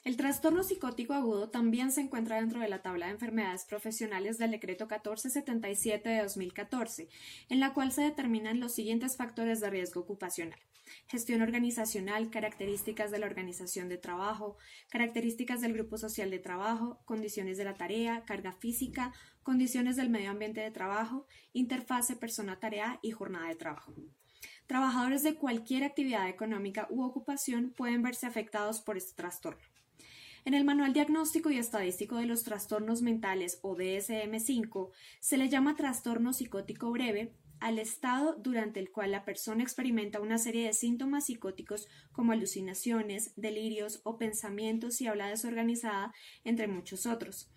El trastorno psicótico agudo también se encuentra dentro de la tabla de enfermedades profesionales del Decreto 1477 de 2014, en la cual se determinan los siguientes factores de riesgo ocupacional: gestión organizacional, características de la organización de trabajo, características del grupo social de trabajo, condiciones de la tarea, carga física, condiciones del medio ambiente de trabajo, interfase persona-tarea y jornada de trabajo. Trabajadores de cualquier actividad económica u ocupación pueden verse afectados por este trastorno. En el Manual Diagnóstico y Estadístico de los Trastornos Mentales, o DSM-5, se le llama trastorno psicótico breve al estado durante el cual la persona experimenta una serie de síntomas psicóticos como alucinaciones, delirios o pensamientos y habla desorganizada, entre muchos otros.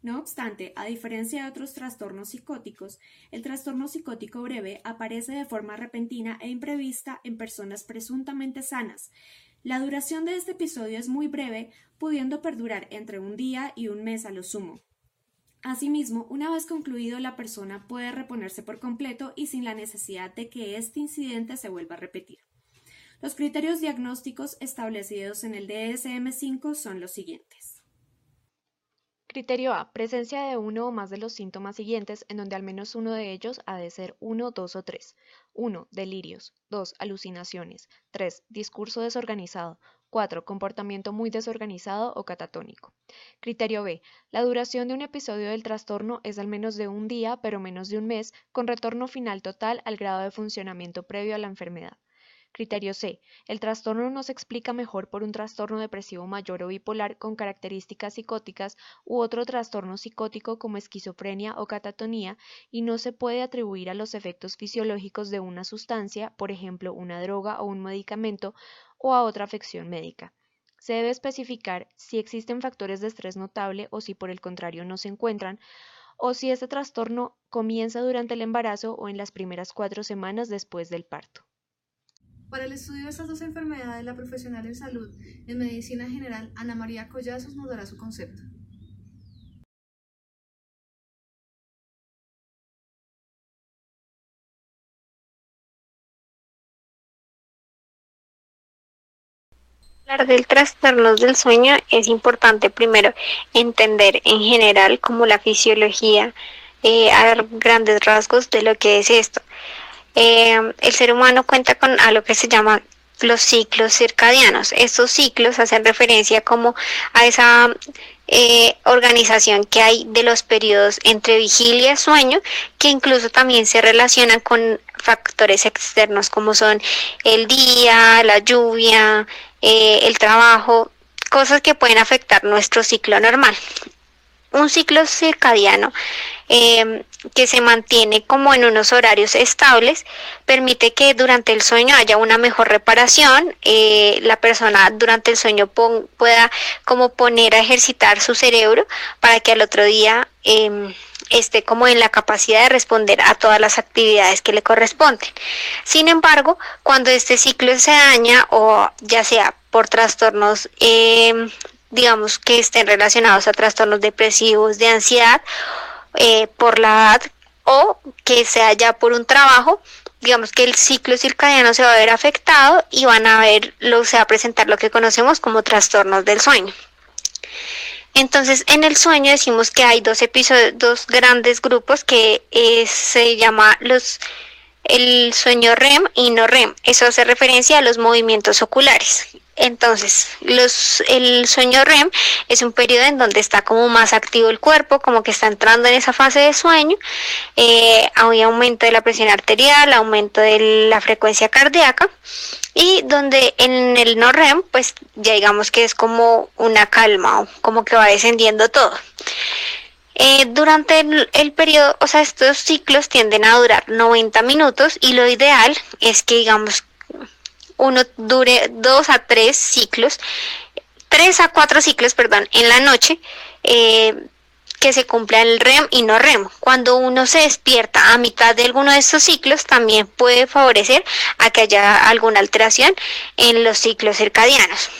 No obstante, a diferencia de otros trastornos psicóticos, el trastorno psicótico breve aparece de forma repentina e imprevista en personas presuntamente sanas. La duración de este episodio es muy breve, pudiendo perdurar entre un día y un mes a lo sumo. Asimismo, una vez concluido, la persona puede reponerse por completo y sin la necesidad de que este incidente se vuelva a repetir. Los criterios diagnósticos establecidos en el DSM-5 son los siguientes. Criterio A. Presencia de uno o más de los síntomas siguientes, en donde al menos uno de ellos ha de ser 1, 2 o 3. 1. Delirios. 2. Alucinaciones. 3. Discurso desorganizado. 4. Comportamiento muy desorganizado o catatónico. Criterio B. La duración de un episodio del trastorno es al menos de un día, pero menos de un mes, con retorno final total al grado de funcionamiento previo a la enfermedad. Criterio C. El trastorno no se explica mejor por un trastorno depresivo mayor o bipolar con características psicóticas u otro trastorno psicótico como esquizofrenia o catatonía y no se puede atribuir a los efectos fisiológicos de una sustancia, por ejemplo una droga o un medicamento, o a otra afección médica. Se debe especificar si existen factores de estrés notable o si por el contrario no se encuentran, o si este trastorno comienza durante el embarazo o en las primeras 4 semanas después del parto. Para el estudio de estas dos enfermedades, la profesional en salud en medicina general, Ana María Collazos, nos dará su concepto. Hablar del trastornos del sueño es importante primero entender en general como la fisiología a grandes rasgos de lo que es esto. El ser humano cuenta con algo que se llama los ciclos circadianos. Estos ciclos hacen referencia como a esa organización que hay de los periodos entre vigilia y sueño, que incluso también se relacionan con factores externos como son el día, la lluvia, el trabajo, cosas que pueden afectar nuestro ciclo normal. Un ciclo circadiano que se mantiene como en unos horarios estables permite que durante el sueño haya una mejor reparación, la persona durante el sueño pueda como poner a ejercitar su cerebro para que al otro día esté como en la capacidad de responder a todas las actividades que le corresponden. Sin embargo, cuando este ciclo se daña o ya sea por trastornos digamos que estén relacionados a trastornos depresivos, de ansiedad, por la edad o que sea ya por un trabajo, digamos que el ciclo circadiano se va a ver afectado y se va a presentar lo que conocemos como trastornos del sueño. Entonces, en el sueño decimos que hay dos grandes grupos que se llama el sueño REM y no REM. Eso hace referencia a los movimientos oculares. Entonces, el sueño REM es un periodo en donde está como más activo el cuerpo, como que está entrando en esa fase de sueño. Hay aumento de la presión arterial, aumento de la frecuencia cardíaca, y donde en el no REM, pues ya digamos que es como una calma, o como que va descendiendo todo. Durante el periodo, o sea, estos ciclos tienden a durar 90 minutos y lo ideal es que, digamos, uno dure 2 a 3 ciclos, 3 a 4 ciclos, perdón, en la noche, que se cumpla el REM y no REM. Cuando uno se despierta a mitad de alguno de estos ciclos, también puede favorecer a que haya alguna alteración en los ciclos circadianos.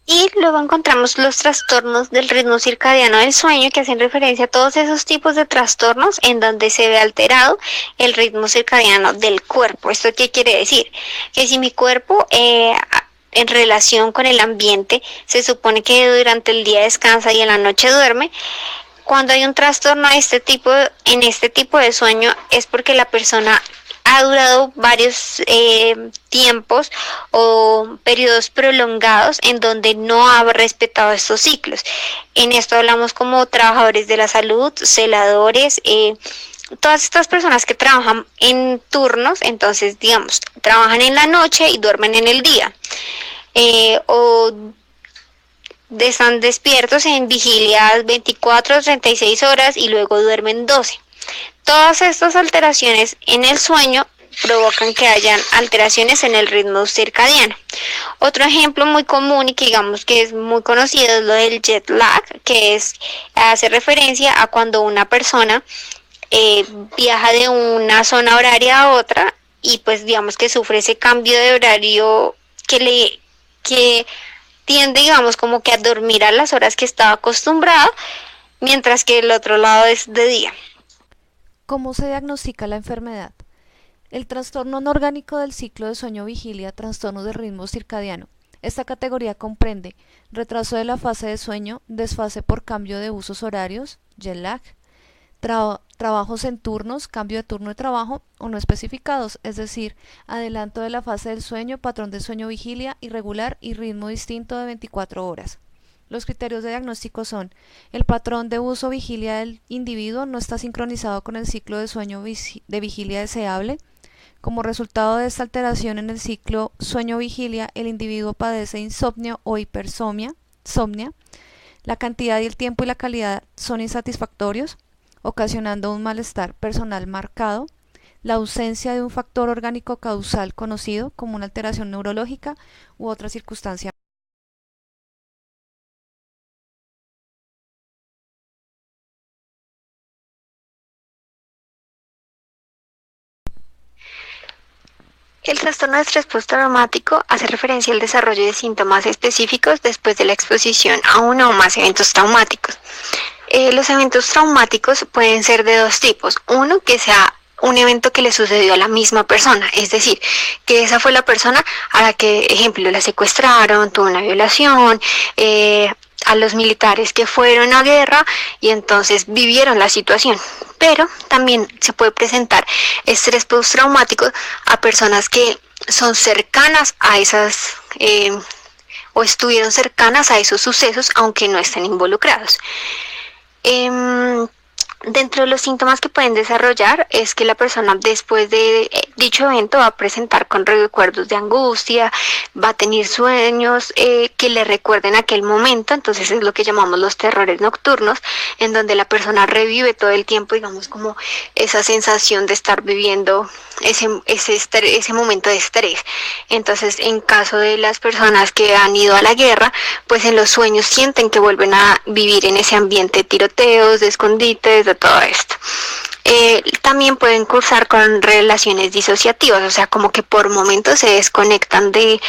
Y luego encontramos los trastornos del ritmo circadiano del sueño, que hacen referencia a todos esos tipos de trastornos en donde se ve alterado el ritmo circadiano del cuerpo. ¿Esto qué quiere decir? Que si mi cuerpo en relación con el ambiente, se supone que durante el día descansa y en la noche duerme. Cuando hay un trastorno de en este tipo de sueño es porque la persona ha durado varios tiempos o periodos prolongados en donde no ha respetado estos ciclos. En esto hablamos como trabajadores de la salud, celadores, todas estas personas que trabajan en turnos, entonces digamos, trabajan en la noche y duermen en el día, o están despiertos en vigilias 24 o 36 horas y luego duermen 12. Todas estas alteraciones en el sueño provocan que hayan alteraciones en el ritmo circadiano. Otro ejemplo muy común y que digamos que es muy conocido es lo del jet lag, que hace referencia a cuando una persona viaja de una zona horaria a otra y pues digamos que sufre ese cambio de horario que tiende digamos como que a dormir a las horas que estaba acostumbrado, mientras que el otro lado es de día. ¿Cómo se diagnostica la enfermedad? El trastorno no orgánico del ciclo de sueño-vigilia, trastorno del ritmo circadiano. Esta categoría comprende retraso de la fase de sueño, desfase por cambio de usos horarios, jet lag, trabajos en turnos, cambio de turno de trabajo o no especificados, es decir, adelanto de la fase del sueño, patrón de sueño-vigilia irregular y ritmo distinto de 24 horas. Los criterios de diagnóstico son: el patrón de uso vigilia del individuo no está sincronizado con el ciclo de sueño de vigilia deseable. Como resultado de esta alteración en el ciclo sueño-vigilia, el individuo padece insomnio o hipersomnia. La cantidad y el tiempo y la calidad son insatisfactorios, ocasionando un malestar personal marcado. La ausencia de un factor orgánico causal conocido como una alteración neurológica u otra circunstancia. El trastorno de estrés postraumático hace referencia al desarrollo de síntomas específicos después de la exposición a uno o más eventos traumáticos. Los eventos traumáticos pueden ser de dos tipos. Uno, que sea un evento que le sucedió a la misma persona, es decir, que esa fue la persona a la que, ejemplo, la secuestraron, tuvo una violación, a los militares que fueron a guerra y entonces vivieron la situación. Pero también se puede presentar estrés postraumático a personas que son cercanas a esas o estuvieron cercanas a esos sucesos aunque no estén involucrados. Dentro de los síntomas que pueden desarrollar es que la persona después de dicho evento va a presentar con recuerdos de angustia, va a tener sueños que le recuerden aquel momento, entonces es lo que llamamos los terrores nocturnos, en donde la persona revive todo el tiempo, digamos, como esa sensación de estar viviendo ese momento de estrés. Entonces, en caso de las personas que han ido a la guerra, pues en los sueños sienten que vuelven a vivir en ese ambiente de tiroteos, de escondites, de todo esto. También pueden cursar con relaciones disociativas, o sea, como que por momentos se desconectan de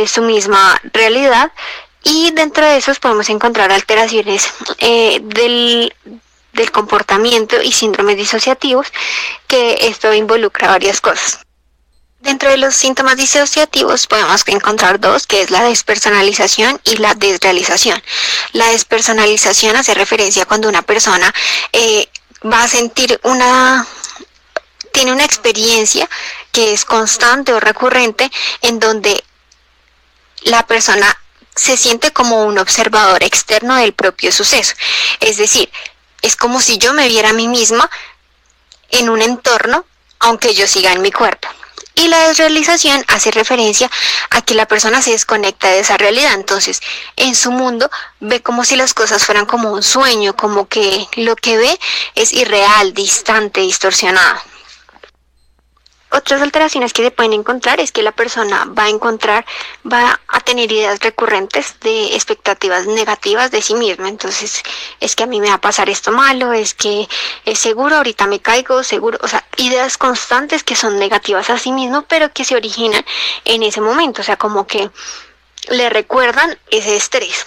su misma realidad, y dentro de esos podemos encontrar alteraciones del comportamiento y síndromes disociativos, que esto involucra varias cosas. Dentro de los síntomas disociativos podemos encontrar dos, que es la despersonalización y la desrealización. La despersonalización hace referencia a cuando una persona va a sentir tiene una experiencia que es constante o recurrente, en donde la persona se siente como un observador externo del propio suceso. Es decir, es como si yo me viera a mí misma en un entorno, aunque yo siga en mi cuerpo. Y la desrealización hace referencia a que la persona se desconecta de esa realidad. Entonces, en su mundo ve como si las cosas fueran como un sueño, como que lo que ve es irreal, distante, distorsionado. Otras alteraciones que se pueden encontrar es que la persona va a tener ideas recurrentes de expectativas negativas de sí misma. Entonces, es que a mí me va a pasar esto malo, es que es seguro, ahorita me caigo, seguro, o sea, ideas constantes que son negativas a sí mismo, pero que se originan en ese momento, o sea, como que le recuerdan ese estrés.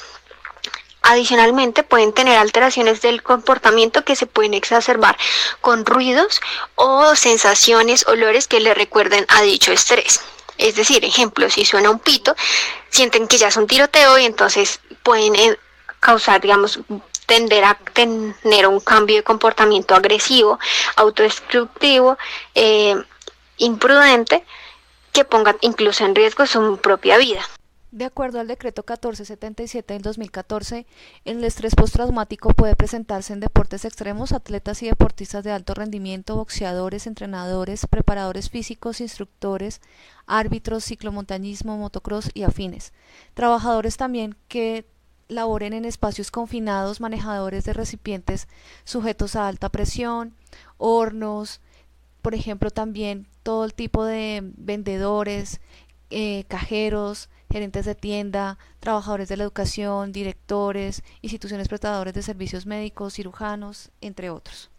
Adicionalmente, pueden tener alteraciones del comportamiento que se pueden exacerbar con ruidos o sensaciones, olores que le recuerden a dicho estrés. Es decir, ejemplo, si suena un pito, sienten que ya es un tiroteo y entonces pueden causar, digamos, tender a tener un cambio de comportamiento agresivo, autodestructivo, imprudente, que ponga incluso en riesgo su propia vida. De acuerdo al decreto 1477 del 2014, el estrés postraumático puede presentarse en deportes extremos, atletas y deportistas de alto rendimiento, boxeadores, entrenadores, preparadores físicos, instructores, árbitros, ciclomontañismo, motocross y afines. Trabajadores también que laboren en espacios confinados, manejadores de recipientes sujetos a alta presión, hornos, por ejemplo también todo el tipo de vendedores, cajeros, gerentes de tienda, trabajadores de la educación, directores, instituciones prestadoras de servicios médicos, cirujanos, entre otros.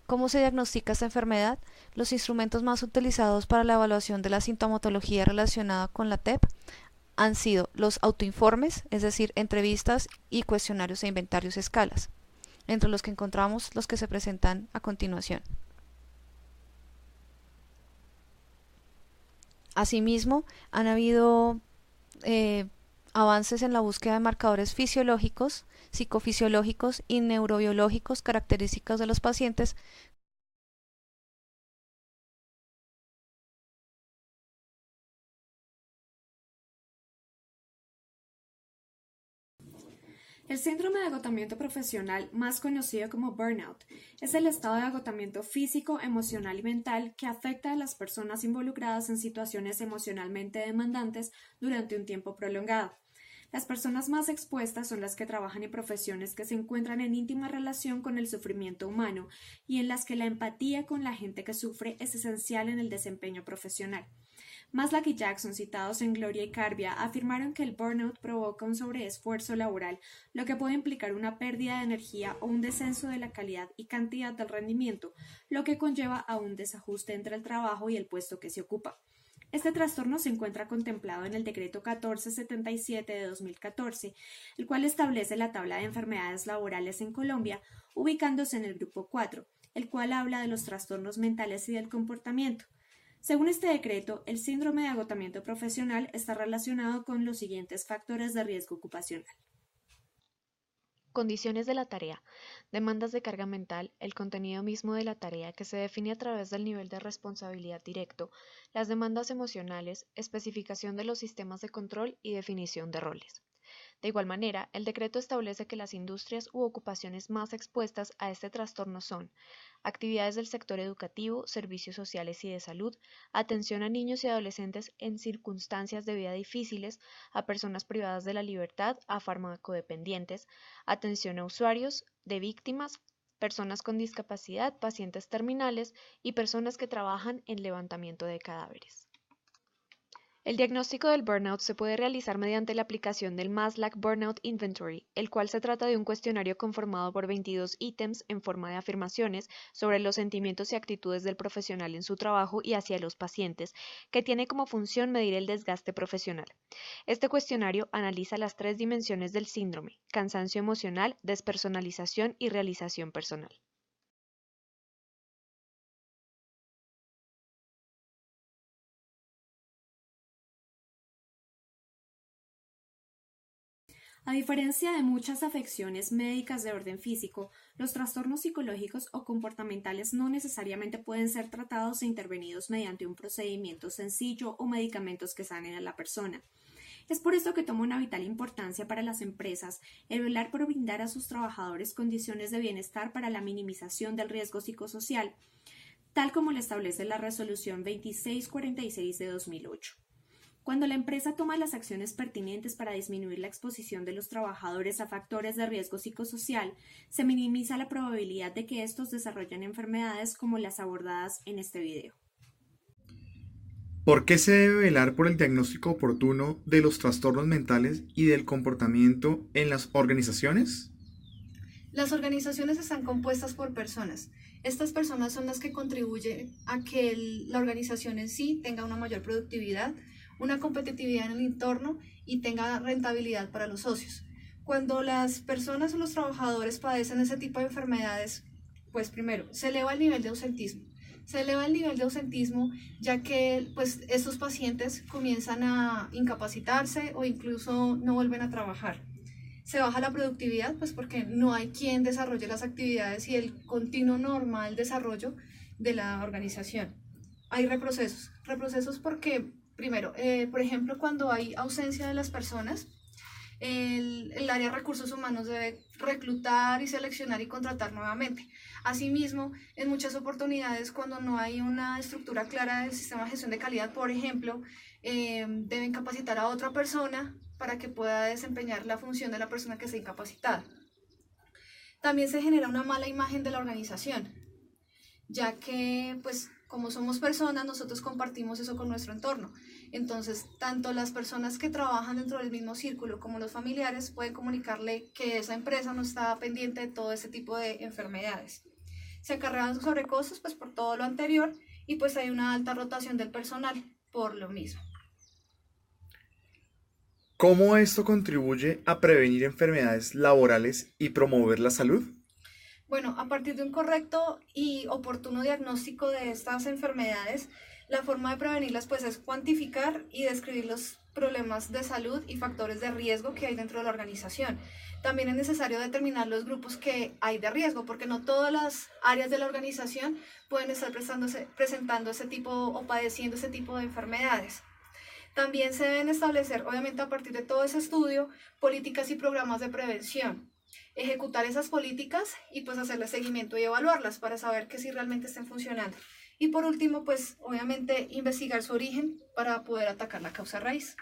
¿Cómo se diagnostica esta enfermedad? Los instrumentos más utilizados para la evaluación de la sintomatología relacionada con la TEP han sido los autoinformes, es decir, entrevistas y cuestionarios e inventarios escalas, entre los que encontramos los que se presentan a continuación. Asimismo, han habido avances en la búsqueda de marcadores fisiológicos, psicofisiológicos y neurobiológicos característicos de los pacientes. El síndrome de agotamiento profesional, más conocido como burnout, es el estado de agotamiento físico, emocional y mental que afecta a las personas involucradas en situaciones emocionalmente demandantes durante un tiempo prolongado. Las personas más expuestas son las que trabajan en profesiones que se encuentran en íntima relación con el sufrimiento humano y en las que la empatía con la gente que sufre es esencial en el desempeño profesional. Maslach y Jackson, citados en Gloria y Carbia, afirmaron que el burnout provoca un sobreesfuerzo laboral, lo que puede implicar una pérdida de energía o un descenso de la calidad y cantidad del rendimiento, lo que conlleva a un desajuste entre el trabajo y el puesto que se ocupa. Este trastorno se encuentra contemplado en el Decreto 1477 de 2014, el cual establece la tabla de enfermedades laborales en Colombia, ubicándose en el grupo 4, el cual habla de los trastornos mentales y del comportamiento. Según este decreto, el síndrome de agotamiento profesional está relacionado con los siguientes factores de riesgo ocupacional. Condiciones de la tarea, demandas de carga mental, el contenido mismo de la tarea que se define a través del nivel de responsabilidad directo, las demandas emocionales, especificación de los sistemas de control y definición de roles. De igual manera, el decreto establece que las industrias u ocupaciones más expuestas a este trastorno son actividades del sector educativo, servicios sociales y de salud, atención a niños y adolescentes en circunstancias de vida difíciles, a personas privadas de la libertad, a farmacodependientes, atención a usuarios, de víctimas, personas con discapacidad, pacientes terminales y personas que trabajan en levantamiento de cadáveres. El diagnóstico del burnout se puede realizar mediante la aplicación del Maslach Burnout Inventory, el cual se trata de un cuestionario conformado por 22 ítems en forma de afirmaciones sobre los sentimientos y actitudes del profesional en su trabajo y hacia los pacientes, que tiene como función medir el desgaste profesional. Este cuestionario analiza las 3 dimensiones del síndrome: cansancio emocional, despersonalización y realización personal. A diferencia de muchas afecciones médicas de orden físico, los trastornos psicológicos o comportamentales no necesariamente pueden ser tratados e intervenidos mediante un procedimiento sencillo o medicamentos que sanen a la persona. Es por esto que toma una vital importancia para las empresas el velar por brindar a sus trabajadores condiciones de bienestar para la minimización del riesgo psicosocial, tal como lo establece la Resolución 2646 de 2008. Cuando la empresa toma las acciones pertinentes para disminuir la exposición de los trabajadores a factores de riesgo psicosocial, se minimiza la probabilidad de que estos desarrollen enfermedades como las abordadas en este video. ¿Por qué se debe velar por el diagnóstico oportuno de los trastornos mentales y del comportamiento en las organizaciones? Las organizaciones están compuestas por personas. Estas personas son las que contribuyen a que la organización en sí tenga una mayor productividad, una competitividad en el entorno y tenga rentabilidad para los socios. Cuando las personas o los trabajadores padecen ese tipo de enfermedades, pues primero, se eleva el nivel de ausentismo. Se eleva el nivel de ausentismo, ya que pues, estos pacientes comienzan a incapacitarse o incluso no vuelven a trabajar. Se baja la productividad, pues porque no hay quien desarrolle las actividades y el continuo normal desarrollo de la organización. Hay reprocesos porque, primero, por ejemplo, cuando hay ausencia de las personas, el área de recursos humanos debe reclutar y seleccionar y contratar nuevamente. Asimismo, en muchas oportunidades, cuando no hay una estructura clara del sistema de gestión de calidad, por ejemplo, deben capacitar a otra persona para que pueda desempeñar la función de la persona que está incapacitada. También se genera una mala imagen de la organización, ya que, pues, como somos personas, nosotros compartimos eso con nuestro entorno. Entonces, tanto las personas que trabajan dentro del mismo círculo como los familiares pueden comunicarle que esa empresa no está pendiente de todo ese tipo de enfermedades. Se acarrean sobrecostos, pues, por todo lo anterior, y pues hay una alta rotación del personal por lo mismo. ¿Cómo esto contribuye a prevenir enfermedades laborales y promover la salud? Bueno, a partir de un correcto y oportuno diagnóstico de estas enfermedades, la forma de prevenirlas pues es cuantificar y describir los problemas de salud y factores de riesgo que hay dentro de la organización. También es necesario determinar los grupos que hay de riesgo, porque no todas las áreas de la organización pueden estar presentando ese tipo o padeciendo ese tipo de enfermedades. También se deben establecer, obviamente a partir de todo ese estudio, políticas y programas de prevención. Ejecutar esas políticas y pues hacerle seguimiento y evaluarlas para saber que sí realmente estén funcionando. Y por último, pues obviamente investigar su origen para poder atacar la causa raíz.